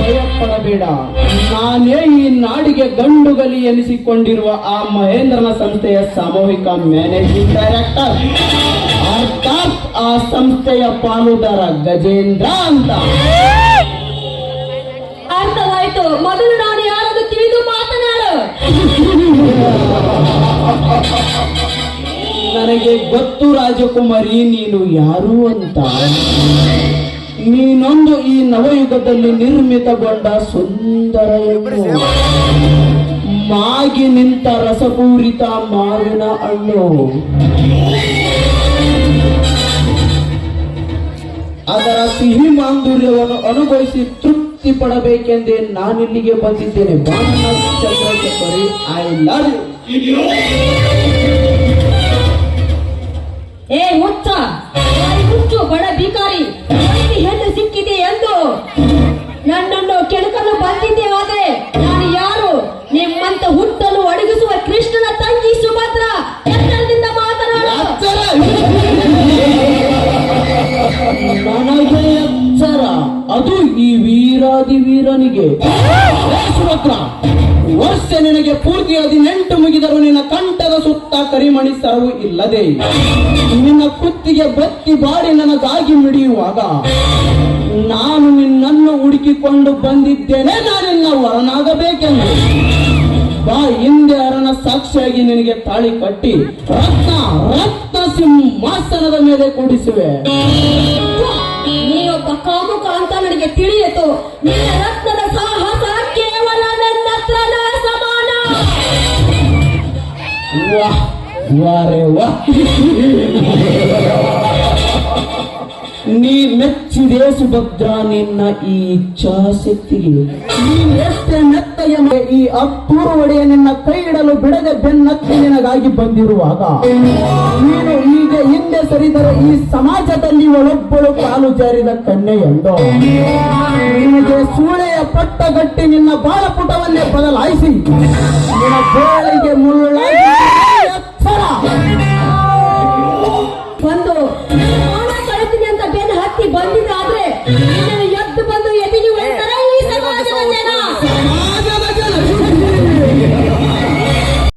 ಭಯಪಡಬೇಡ, ನಾನೇ ಈ ನಾಡಿಗೆ ಗಂಡುಗಲಿ ಎನಿಸಿಕೊಂಡಿರುವ ಆ ಮಹೇಂದ್ರನ ಸಂಸ್ಥೆಯ ಸಾಮೂಹಿಕ ಮ್ಯಾನೇಜಿಂಗ್ ಡೈರೆಕ್ಟರ್, ಅರ್ಥಾತ್ ಆ ಸಂಸ್ಥೆಯ ಪಾಲುದಾರ ಗಜೇಂದ್ರ ಅಂತ. ಅರ್ಥವಾಯ್ತು. ಮೊದಲು ನಾನು ಯಾರದು ತಿಳಿದು ಮಾತನಾಡು. ನನಗೆ ಗೊತ್ತು ರಾಜಕುಮಾರಿ, ನೀನು ಯಾರು ಅಂತ. ನೀನೊಂದು ಈ ನವಯುಗದಲ್ಲಿ ನಿರ್ಮಿತಗೊಂಡ ಸುಂದರ ಹೆಣ್ಣು, ಮಾಗಿ ನಿಂತ ರಸಪೂರಿತ ಮಾವಿನ ಹಣ್ಣು. ಅದರ ಸಿಹಿ ಮಾಧುರ್ಯವನ್ನು ಅನುಭವಿಸಿ ತೃಪ್ತಿ ಪಡಬೇಕೆಂದೇ ನಾನಿಲ್ಲಿಗೆ ಬಂದಿದ್ದೇನೆ. ಚಂದ್ರಶೇಖರಿ, ಐ ಲವ್ ಯು. ಏ ಹುಚ್ಚ, ಹುಚ್ಚು ಬಡ ಭಿಕಾರಿ, ಹೆಣ್ಣು ಸಿಕ್ಕಿದೆ ಎಂದು ನನ್ನನ್ನು ಕೆಳಕಲು ಬಂದಿದ್ದೇವಾದ್ರೆ ನಾನು ಯಾರು? ನಿಮ್ಮಂತ ಹುಟ್ಟಲು ಅಡಗಿಸುವ ಕೃಷ್ಣನ ತಂಗಿ ಸುಭದ್ರ. ಎತ್ತರದಿಂದ ಮಾತನಾಡ. ನನಗೆ ಎಚ್ಚರ, ಅದು ಈ ವೀರಾದಿ ವೀರನಿಗೆ. ಸುಭದ್ರ, ವರ್ಷ ನಿನಗೆ ಪೂರ್ತಿ 18 ಮುಗಿದರೂ ನಿನ್ನ ಕಂಠದ ಸುತ್ತ ಕರಿಮಣಿ ಸರವು ಇಲ್ಲದೆ ನಿನ್ನ ಕುತ್ತಿಗೆ ಬತ್ತಿ ಬಾಡಿ ನನಗಾಗಿ ಮಿಡಿಯುವಾಗ ನಾನು ನಿನ್ನನ್ನು ಹುಡುಕಿಕೊಂಡು ಬಂದಿದ್ದೇನೆ. ನಾನಿನ್ನ ವರನಾಗಬೇಕೆಂದು ಬಾ, ಹಿಂದೆ ಅರನ ಸಾಕ್ಷಿಯಾಗಿ ನಿನಗೆ ತಾಳಿ ಕಟ್ಟಿ ರತ್ನ ಸಿಂಹಾಸನದ ಮೇಲೆ ಕೂಡಿಸುವೆ. ನೀನೊಬ್ಬ ಕಾಮುಕ ಅಂತ ನನಗೆ ತಿಳಿಯಿತು. ನಿನ್ನ ರತ್ನದ ಸಾಹಸ ಕೇವಲ ನನ್ನ ಹತ್ರನ ಸಮಾನ. ವಾಹ್ ವಾರೇ ವಾಹ್, ನೀ ಮೆಚ್ಚಿದೆ ಸುಭದ್ರ ನಿನ್ನ ಈ ಇಚ್ಛಾಶಕ್ತಿಗೆ. ನೀನೆಷ್ಟೇ ಮೆತ್ತಗೆ ಈ ಅಪ್ಪೂರು ಒಡೆಯ ನಿನ್ನ ಕೈ ಇಡಲು ಬಿಡದೆ ಬೆನ್ನತ್ತಿ ನಿನಗಾಗಿ ಬಂದಿರುವಾಗ ನೀನು ಈಗ ಹಿಂದೆ ಸರಿದರೆ ಈ ಸಮಾಜದಲ್ಲಿ ಒಳೊಬ್ಬಳು ಕಾಲು ಜಾರಿದ ಕನ್ಯೆ ಎಂದೋ ನಿನಗೆ ಸೂಳೆಯ ಪಟ್ಟಗಟ್ಟಿ ನಿನ್ನ ಬಾಳಪುಟವನ್ನೇ ಬದಲಾಯಿಸಿ ನಿನ್ನ ಗೋಳಿಗೆ ಮುಳ್ಳಾಗಿ ಎಚ್ಚರ.